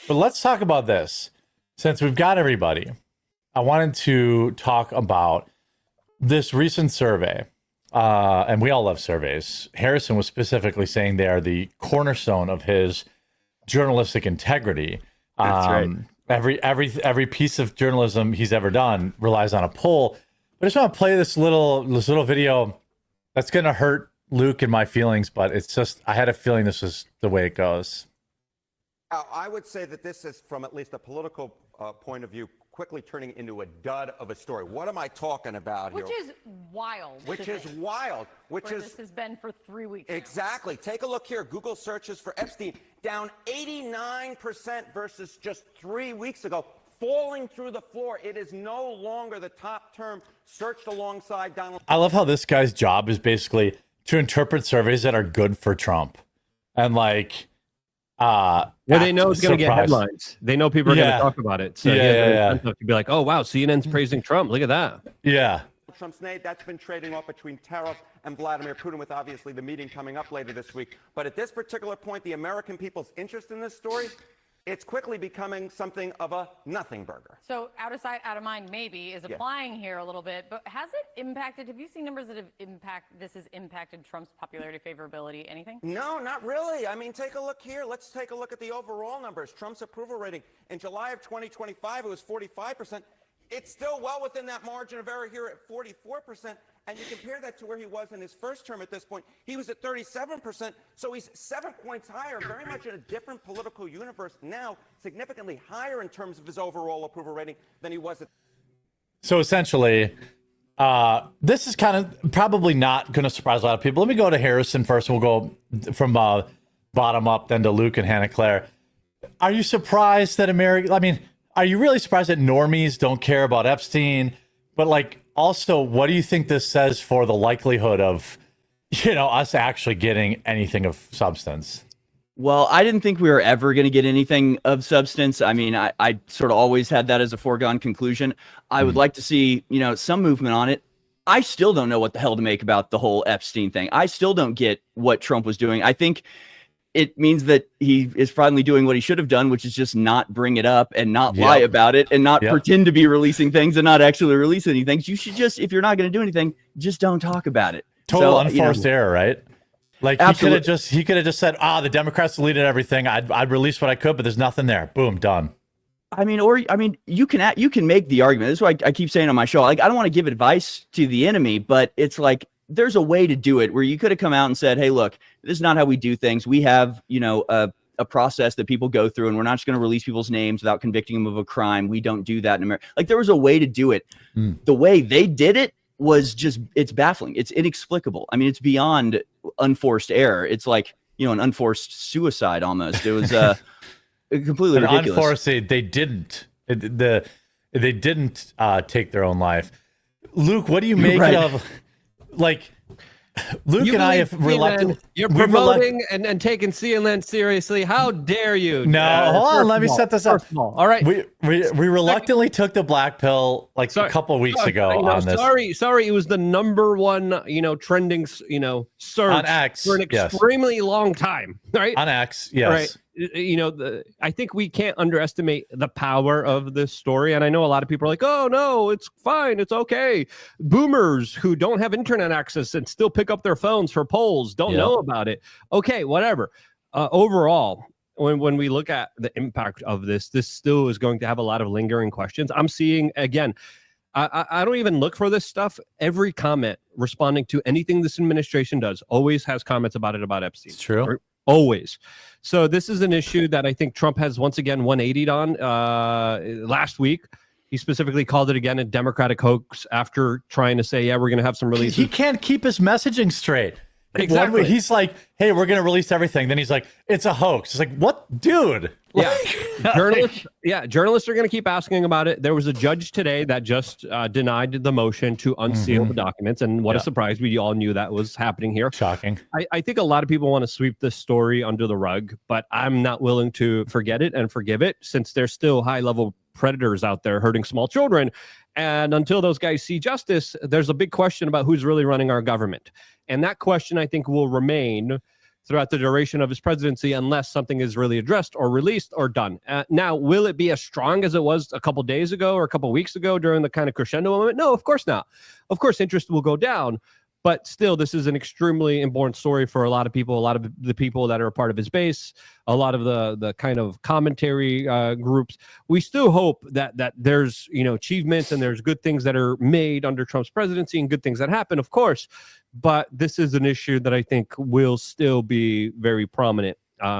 But let's talk about this. Since we've got everybody, I wanted to talk about this recent survey. And we all love surveys. Harrison was specifically saying they are the cornerstone of his journalistic integrity. That's right. Every piece of journalism he's ever done relies on a poll. But I just want to play this little video that's going to hurt Luke and my feelings, but it's just, I had a feeling this was the way it goes. I would say that this is, from at least a political point of view, quickly turning into a dud of a story. What am I talking about here? Which is wild. This has been for 3 weeks. Exactly. Take a look here. Google searches for Epstein down 89% versus just 3 weeks ago. Falling through the floor. It is no longer the top term searched alongside Donald. I love how this guy's job is basically to interpret surveys that are good for Trump. And like, they know it's going to get headlines. They know people are going to talk about it. So to be like, oh, wow, CNN's praising Trump. Look at that. Yeah. Trump's name, that's been trading off between tariffs and Vladimir Putin, with obviously the meeting coming up later this week. But at this particular point, the American people's interest in this story, it's quickly becoming something of a nothing burger. So out of sight, out of mind, maybe, is applying here a little bit. But has it impacted, have you seen numbers that have impacted Trump's popularity, favorability, anything? No, not really. I mean, take a look here. Let's take a look at the overall numbers. Trump's approval rating in July of 2025, it was 45%. It's still well within that margin of error here at 44%. And you compare that to where he was in his first term at this point. He was at 37%. So he's 7 points higher, very much in a different political universe now, significantly higher in terms of his overall approval rating than he was at. So essentially, this is kind of probably not going to surprise a lot of people. Let me go to Harrison first, and we'll go from bottom up, then to Luke and Hannah Claire. Are you surprised that are you really surprised that normies don't care about Epstein? But like, also, what do you think this says for the likelihood of, us actually getting anything of substance? Well, I didn't think we were ever going to get anything of substance. I mean, I sort of always had that as a foregone conclusion. I would like to see, some movement on it. I still don't know what the hell to make about the whole Epstein thing. I still don't get what Trump was doing. I think it means that he is finally doing what he should have done, which is just not bring it up and not lie about it and not pretend to be releasing things and not actually release anything. You should just, if you're not going to do anything, just don't talk about it. Total unforced error, right? Like he could have just said, the Democrats deleted everything. I'd release what I could, but there's nothing there. Boom, done. You can make the argument. This is why I keep saying on my show, like, I don't want to give advice to the enemy, but it's like, there's a way to do it where you could have come out and said, hey, look, this is not how we do things. We have, a process that people go through, and we're not just going to release people's names without convicting them of a crime. We don't do that in America. Like, there was a way to do it. The way they did it was just, it's baffling. It's inexplicable. I mean, it's beyond unforced error. It's like, an unforced suicide almost. It was completely ridiculous. Unforced, they didn't. They didn't take their own life. Luke, what do you make of... Like, Luke and I have reluctant. You're promoting and taking CNN seriously. How dare you? No, hold on. Let me set this up. All right. We reluctantly took the black pill a couple weeks ago on this. Sorry. It was the number one, trending, search on X for an extremely long time. Right. On X. Yes. Right. I think we can't underestimate the power of this story. And I know a lot of people are like, oh, no, it's fine. It's okay. Boomers who don't have internet access and still pick up their phones for polls don't know about it. Okay, whatever. Overall, when we look at the impact of this still is going to have a lot of lingering questions. I'm seeing, again, I don't even look for this stuff. Every comment responding to anything this administration does always has comments about Epstein. It's true. Right? Always. So this is an issue that I think Trump has once again 180'd on. Last week, he specifically called it again a Democratic hoax after trying to say, we're going to have some releases. He can't keep his messaging straight. Exactly. He's like, hey, we're going to release everything. Then he's like, it's a hoax. It's like, what? Dude. Yeah. Journalists are going to keep asking about it. There was a judge today that just denied the motion to unseal the documents. And what a surprise. We all knew that was happening here. Shocking. I think a lot of people want to sweep this story under the rug, but I'm not willing to forget it and forgive it, since there's still high-level predators out there hurting small children. And until those guys see justice, there's a big question about who's really running our government. And that question, I think, will remain throughout the duration of his presidency unless something is really addressed or released or done. Now, will it be as strong as it was a couple days ago or a couple weeks ago during the kind of crescendo moment? No, of course not. Of course, interest will go down. But still, this is an extremely important story for a lot of people, a lot of the people that are a part of his base, a lot of the kind of commentary groups. We still hope that there's, achievements and there's good things that are made under Trump's presidency and good things that happen, of course. But this is an issue that I think will still be very prominent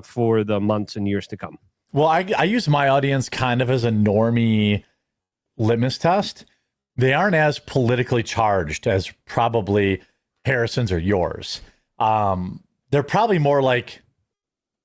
for the months and years to come. Well, I use my audience kind of as a normie litmus test. They aren't as politically charged as probably Harrison's or yours. They're probably more like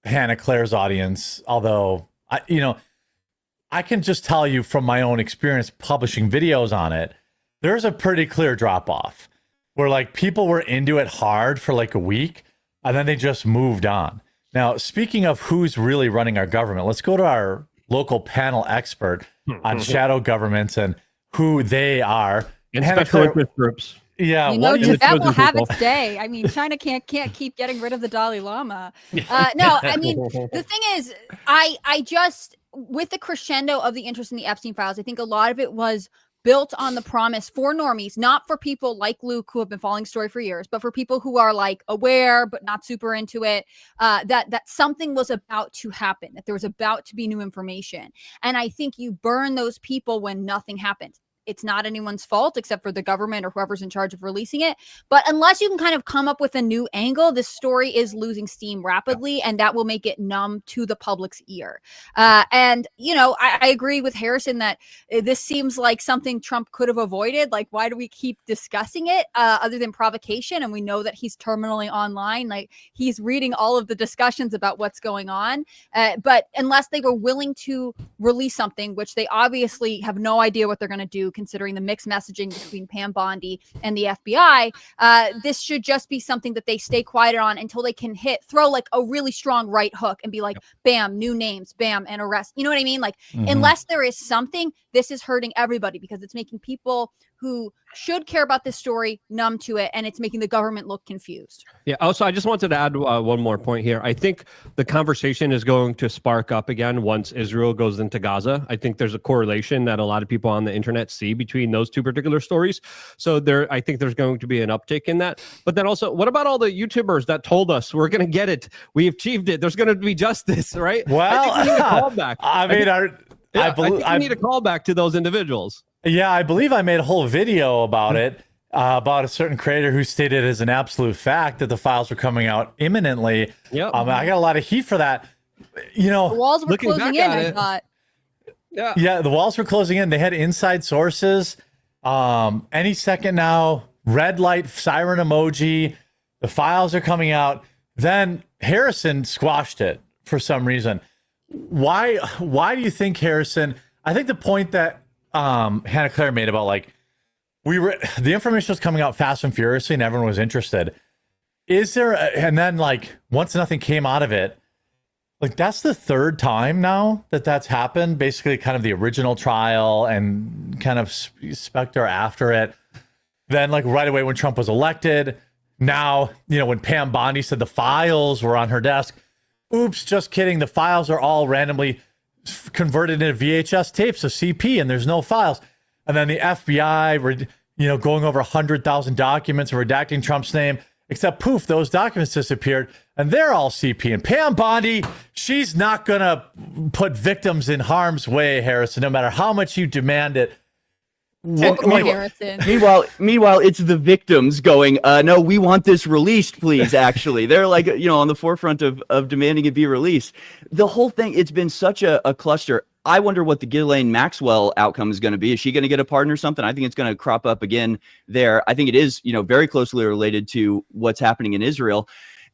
Hannah Claire's audience, although I can just tell you from my own experience publishing videos on it, there's a pretty clear drop off where like people were into it hard for like a week and then they just moved on. Now, speaking of who's really running our government, let's go to our local panel expert on shadow governments and who they are. And special interest groups. Yeah, that will have its day. I mean, China can't keep getting rid of the Dalai Lama. No, I mean, the thing is, I just, with the crescendo of the interest in the Epstein files, I think a lot of it was built on the promise for normies, not for people like Luke who have been following the story for years, but for people who are like aware but not super into it, that something was about to happen, that there was about to be new information. And I think you burn those people when nothing happens. It's not anyone's fault except for the government or whoever's in charge of releasing it. But unless you can kind of come up with a new angle, this story is losing steam rapidly, and that will make it numb to the public's ear. And, I agree with Harrison that this seems like something Trump could have avoided. Like, why do we keep discussing it other than provocation? And we know that he's terminally online. Like, he's reading all of the discussions about what's going on. But unless they were willing to release something, which they obviously have no idea what they're going to do, considering the mixed messaging between Pam Bondi and the FBI, this should just be something that they stay quiet on until they can throw like a really strong right hook and be like, bam, new names, bam, and arrest. You know what I mean? Like, unless there is something, this is hurting everybody because it's making people who should care about this story numb to it, and it's making the government look confused. Yeah. Also, I just wanted to add one more point here. I think the conversation is going to spark up again once Israel goes into Gaza. I think there's a correlation that a lot of people on the internet see between those two particular stories. So I think there's going to be an uptick in that. But then also, what about all the YouTubers that told us we're going to get it, we achieved it, there's going to be justice, right? Well, I think we need a callback. I think we need a callback to those individuals. Yeah, I believe I made a whole video about it, about a certain creator who stated as an absolute fact that the files were coming out imminently. Yep. I got a lot of heat for that. The walls were closing in, I thought. Yeah, the walls were closing in. They had inside sources. Any second now, red light, siren emoji. The files are coming out. Then Harrison squashed it for some reason. Why do you think Harrison? I think the point that Hannah Claire made about like the information was coming out fast and furiously and everyone was interested. And then like once nothing came out of it, like that's the third time now that's happened, basically kind of the original trial and kind of Spectre after it. Then like right away when Trump was elected, now, when Pam Bondi said the files were on her desk, oops, just kidding. The files are all randomly converted into VHS tapes of CP and there's no files. And then the FBI, going over 100,000 documents and redacting Trump's name, except poof, those documents disappeared and they're all CP. And Pam Bondi, she's not going to put victims in harm's way, Harrison, no matter how mumuch you demand it. Meanwhile, it's the victims going, no, we want this released, please, actually. They're like, on the forefront of demanding it be released. The whole thing, it's been such a cluster. I wonder what the Ghislaine Maxwell outcome is going to be. Is she going to get a pardon or something? I think it's going to crop up again there. I think it is, very closely related to what's happening in Israel.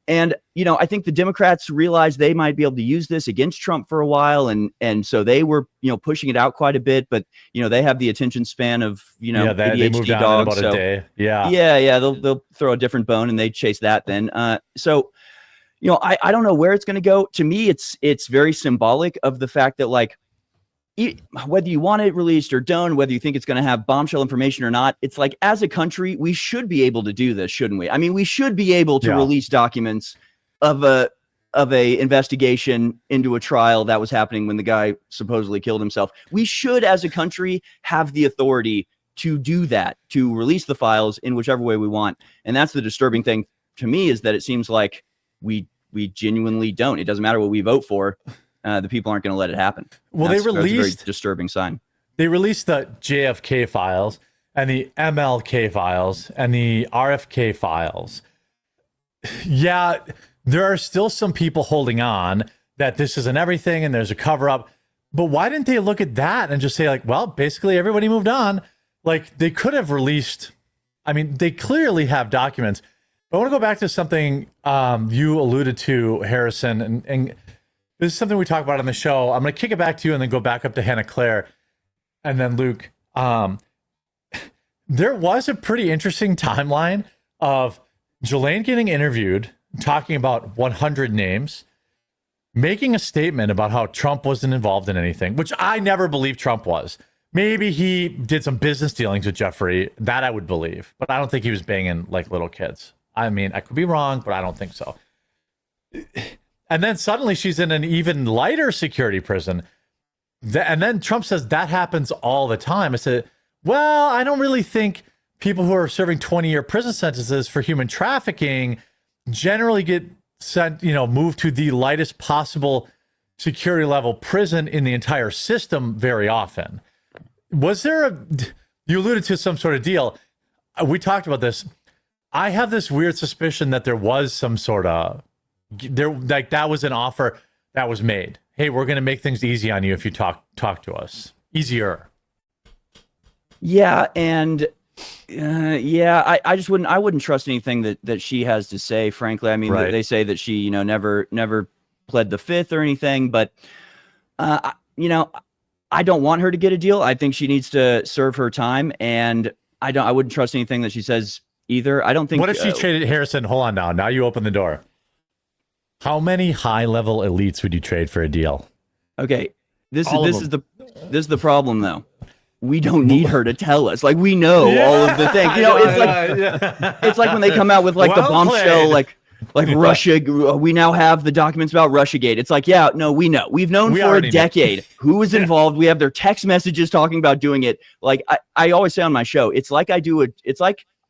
And, I think the Democrats realized they might be able to use this against Trump for a while. And so they were, pushing it out quite a bit. But, they have the attention span of, they ADHD moved down dogs. In about a day. Yeah. Yeah. They'll throw a different bone and they chase that then. So, I don't know where it's going to go. To me, it's very symbolic of the fact that, like, whether you want it released or don't, whether you think it's going to have bombshell information or not, it's like, as a country, we should be able to do this, shouldn't we? I mean, we should be able to release documents of a investigation into a trial that was happening when the guy supposedly killed himself. We should, as a country, have the authority to do that, to release the files in whichever way we want. And that's the disturbing thing to me, is that it seems like we genuinely don't. It doesn't matter what we vote for. The people aren't going to let it happen. Well, that's they released a very disturbing sign. They released the JFK files and the MLK files and the RFK files. Yeah, there are still some people holding on that this isn't everything and there's a cover up. But why didn't they look at that and just say, like, well, basically everybody moved on? Like, they could have released, I mean, they clearly have documents. But I want to go back to something you alluded to, Harrison, and this is something we talk about on the show. I'm going to kick it back to you and then go back up to Hannah Claire and then Luke. There was a pretty interesting timeline of Ghislaine getting interviewed, talking about 100 names, making a statement about how Trump wasn't involved in anything, which I never believed Trump was. Maybe he did some business dealings with Jeffrey. That I would believe. But I don't think he was banging like little kids. I mean, I could be wrong, but I don't think so. And then suddenly she's in an even lighter security prison. And then Trump says that happens all the time. I said, well, I don't really think people who are serving 20-year prison sentences for human trafficking generally get sent, moved to the lightest possible security level prison in the entire system very often. Was there you alluded to some sort of deal. We talked about this. I have this weird suspicion that there was some sort of, that was an offer that was made. Hey, we're going to make things easy on you if you talk to us. Easier. Yeah, and I just wouldn't trust anything that she has to say, frankly. I mean, right. They say that she, never pled the fifth or anything, but I don't want her to get a deal. I think she needs to serve her time, and I wouldn't trust anything that she says either. I don't think. What if she traded Harrison? Hold on now. Now you open the door. How many high-level elites would you trade for a deal? Okay, this is the problem though. We don't need her to tell us. Like, we know all of the things. It's like when they come out with like the bombshell, like Russia. We now have the documents about Russiagate. It's like, yeah, no, we know. We've known for a decade who was involved. We have their text messages talking about doing it. Like I always say on my show,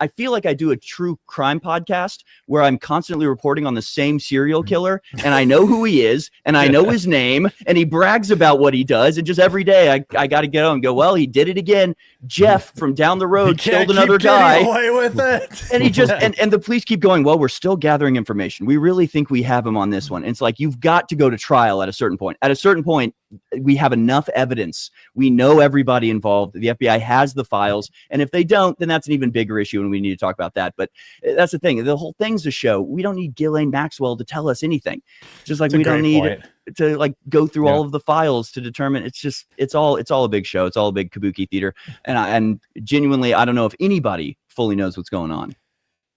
I feel like I do a true crime podcast where I'm constantly reporting on the same serial killer, and I know who he is, and I know his name, and he brags about what he does, and just every day I got to get on and go, well, he did it again. Jeff from down the road killed another guy. Away with it. And he just and the police keep going, well, we're still gathering information. We really think we have him on this one. And it's like, you've got to go to trial at a certain point. At a certain point, we have enough evidence. We know everybody involved. The FBI has the files. And if they don't, then that's an even bigger issue, and we need to talk about that. But that's the thing. The whole thing's a show. We don't need Ghislaine Maxwell to tell us anything. Just like we don't need to like go through all of the files to determine. It's all a big show. It's all a big kabuki theater. And genuinely, I don't know if anybody fully knows what's going on.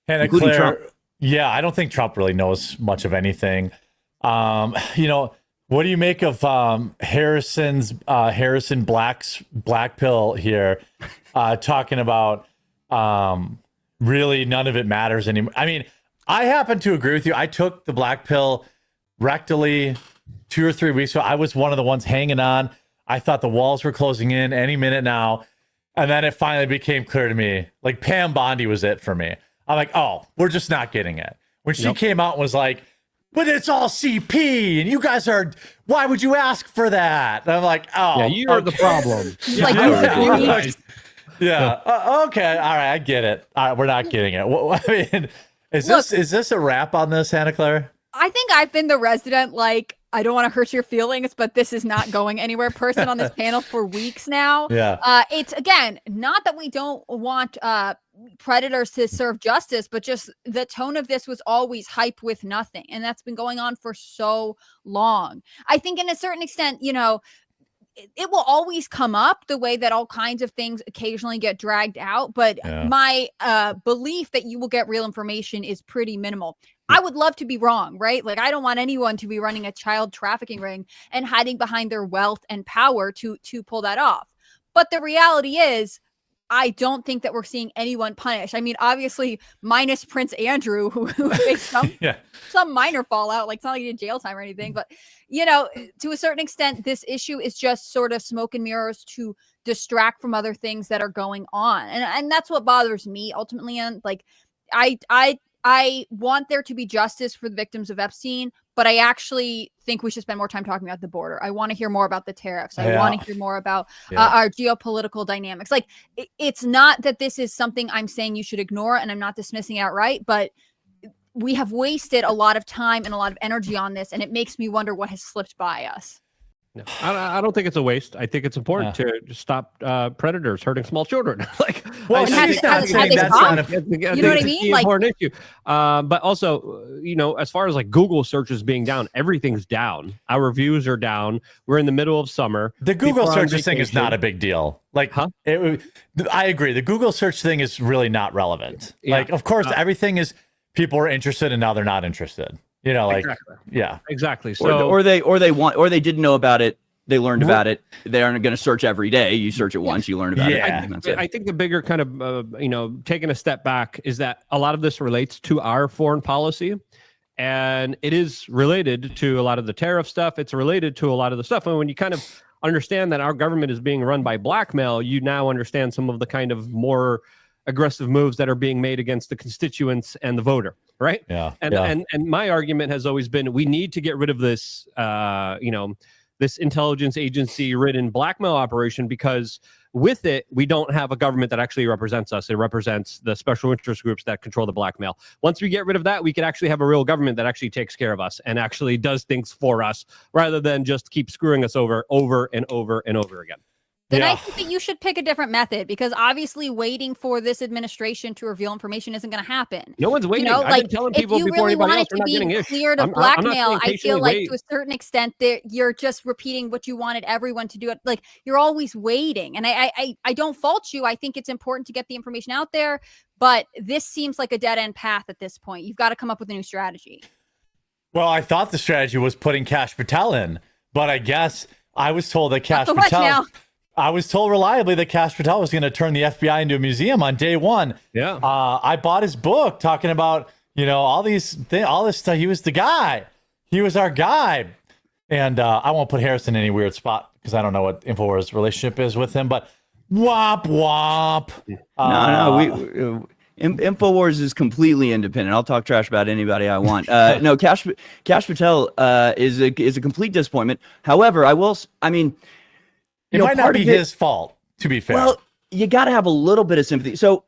Hannah Claire, Trump. Yeah, I don't think Trump really knows much of anything. What do you make of Harrison Black's black pill here, talking about really none of it matters anymore? I mean, I happen to agree with you. I took the black pill rectally 2 or 3 weeks ago. I was one of the ones hanging on. I thought the walls were closing in any minute now. And then it finally became clear to me, like Pam Bondi was it for me. I'm like, oh, we're just not getting it. When she came out and was like, but it's all CP, and you guys why would you ask for that? And I'm like, oh. Yeah, you're the problem. Okay, all right, I get it. All right, we're not getting it. I mean, is this a wrap on this, Hannah Claire? I think I've been the resident, like, I don't want to hurt your feelings, but this is not going anywhere person on this panel for weeks now. Yeah. It's, again, not that we don't want predators to serve justice, but just the tone of this was always hype with nothing. And that's been going on for so long. I think in a certain extent, it will always come up the way that all kinds of things occasionally get dragged out. But my belief that you will get real information is pretty minimal. I would love to be wrong, right? Like, I don't want anyone to be running a child trafficking ring and hiding behind their wealth and power to pull that off. But the reality is, I don't think that we're seeing anyone punished. I mean, obviously, minus Prince Andrew, who faced some minor fallout, like it's not like he did jail time or anything. But, you know, to a certain extent, this issue is just sort of smoke and mirrors to distract from other things that are going on. And that's what bothers me ultimately. And like, I want there to be justice for the victims of Epstein, but I actually think we should spend more time talking about the border. I want to hear more about the tariffs. I want to hear more about our geopolitical dynamics. Like, it's not that this is something I'm saying you should ignore, and I'm not dismissing it outright, but we have wasted a lot of time and a lot of energy on this, and it makes me wonder what has slipped by us. No, I don't think it's a waste. I think it's important to stop predators hurting small children. Like, well, she's not saying that's not a, you know what I mean? Like, important issue. But also, you know, as far as like Google searches being down, everything's down. Our views are down. We're in the middle of summer. The Google search thing is not a big deal. Like, I agree. The Google search thing is really not relevant. Yeah. Like, of course, everything is people are interested and now they're not interested. You know, like, exactly. So, or they didn't know about it. They learned about it. They aren't going to search every day. You search it once, you learn about it. I think the bigger kind of, you know, taking a step back is that a lot of this relates to our foreign policy, and it is related to a lot of the tariff stuff. It's related to a lot of the stuff. And when you kind of understand that our government is being run by blackmail, you now understand some of the kind of more aggressive moves that are being made against the constituents and the voter. Right. And my argument has always been we need to get rid of this, you know, this intelligence agency ridden blackmail operation, because with it, we don't have a government that actually represents us. It represents the special interest groups that control the blackmail. Once we get rid of that, we could actually have a real government that actually takes care of us and actually does things for us rather than just keep screwing us over and over and over again. Then I think that you should pick a different method, because obviously waiting for this administration to reveal information isn't going to happen. No one's waiting. You know, I've been telling people if you before really anybody want else, it to they're not getting cleared of blackmail, I feel like wait. to a certain extent that you're just repeating what you wanted everyone to do. It like you're always waiting, and I don't fault you. I think it's important to get the information out there, but this seems like a dead end path at this point. You've got to come up with a new strategy. Well, I thought the strategy was putting Kash Patel in, but I guess I was told that Kash Patel. I was told reliably that Kash Patel was going to turn the FBI into a museum on day one. Yeah. I bought his book talking about, you know, all this stuff. He was the guy. He was our guy. And I won't put Harrison in any weird spot because I don't know what InfoWars' relationship is with him, but womp womp. InfoWars is completely independent. I'll talk trash about anybody I want. No, Kash Patel is a complete disappointment. However, it might not be his fault, to be fair. Well, you got to have a little bit of sympathy. So,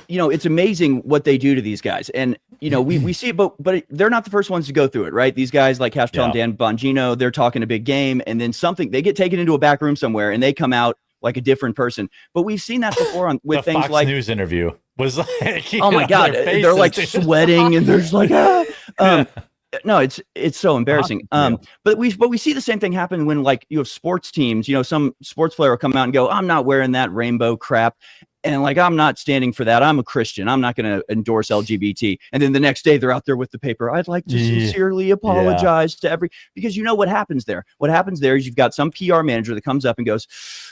you know, it's amazing what they do to these guys. And, you know, we see it, but they're not the first ones to go through it, right? These guys like Kash Patel and Dan Bongino, they're talking a big game, and then they get taken into a back room somewhere and they come out like a different person. But we've seen that before with things Fox like News interview was like, oh my God, they're like sweating and there's like, no, it's so embarrassing. But we see the same thing happen when like you have sports teams, you know, some sports player will come out and go, I'm not wearing that rainbow crap. And like, I'm not standing for that. I'm a Christian. I'm not going to endorse LGBT. And then the next day they're out there with the paper. I'd like to sincerely apologize to because you know what happens there. What happens there is you've got some PR manager that comes up and goes,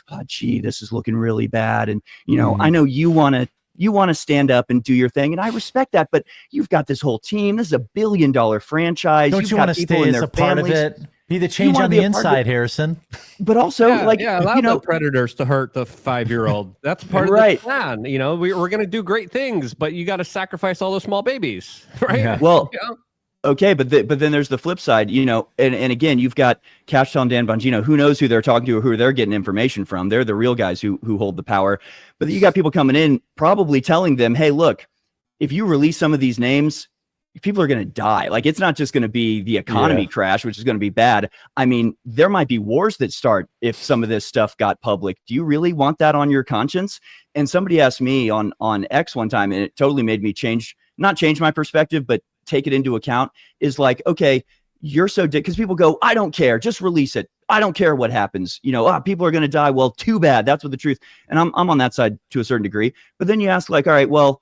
oh, gee, this is looking really bad. And, you know, I know you want to stand up and do your thing, and I respect that, but you've got this whole team. This is $1 billion franchise. Don't you want to stay as a part of it? Be the change on the inside, Harrison. But also, allow the predators to hurt the 5-year-old. That's part of the plan. You know, we're going to do great things, but you got to sacrifice all the small babies, right? Yeah. Well, okay, but then there's the flip side, you know, and again, you've got Kash Patel and Dan Bongino. Who knows who they're talking to or who they're getting information from? They're the real guys who hold the power. But you got people coming in probably telling them, hey, look, if you release some of these names, people are going to die. Like, it's not just going to be the economy crash, which is going to be bad. I mean, there might be wars that start if some of this stuff got public. Do you really want that on your conscience? And somebody asked me on X one time, and it totally made me not change my perspective, but take it into account, is like, okay, you're so because people go, I don't care, just release it. I don't care what happens. You know, people are going to die. Well, too bad. That's what the truth. And I'm on that side to a certain degree. But then you ask, like, all right, well,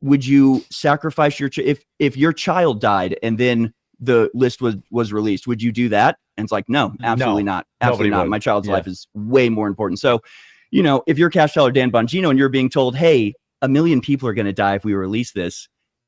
would you sacrifice if your child died and then the list was released? Would you do that? And it's like, no, absolutely not. Absolutely not. My child's life is way more important. So, you know, if you're cash seller Dan Bongino and you're being told, hey, 1 million people are going to die if we release this,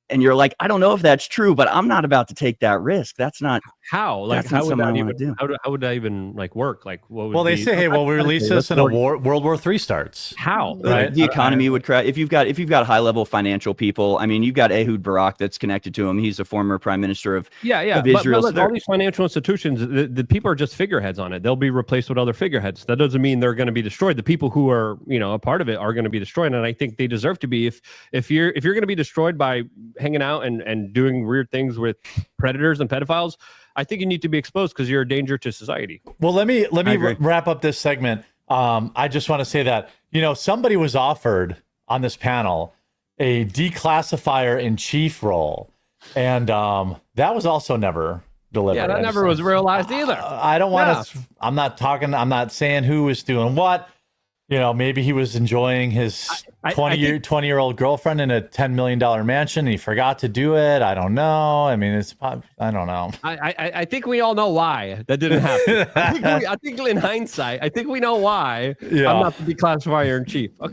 and you're like, I don't know if that's true, but I'm not about to take that risk. That's not how. Like, how would that even? How would that even like work? Like, what would? Well, they say, hey, well, we release this and World War III starts. How? Right? The economy would crash if you've got high level financial people. I mean, you've got Ehud Barak that's connected to him. He's a former prime minister of of Israel. But all these financial institutions, the people are just figureheads on it. They'll be replaced with other figureheads. That doesn't mean they're going to be destroyed. The people who are, you know, a part of it are going to be destroyed, and I think they deserve to be. If you're going to be destroyed by hanging out and doing weird things with predators and pedophiles, I think you need to be exposed because you're a danger to society. Well, let me wrap up this segment. I just want to say that, you know, somebody was offered on this panel a declassifier in chief role, and that was also never delivered. Yeah, that never was realized either. I don't want to. I'm not saying who was doing what. You know, maybe he was enjoying his 20-year-old girlfriend in a $10 million mansion. And he forgot to do it. I don't know. I mean, I don't know. I think we all know why that didn't happen. I think in hindsight, I think we know why I'm not the declassifier in chief. Okay.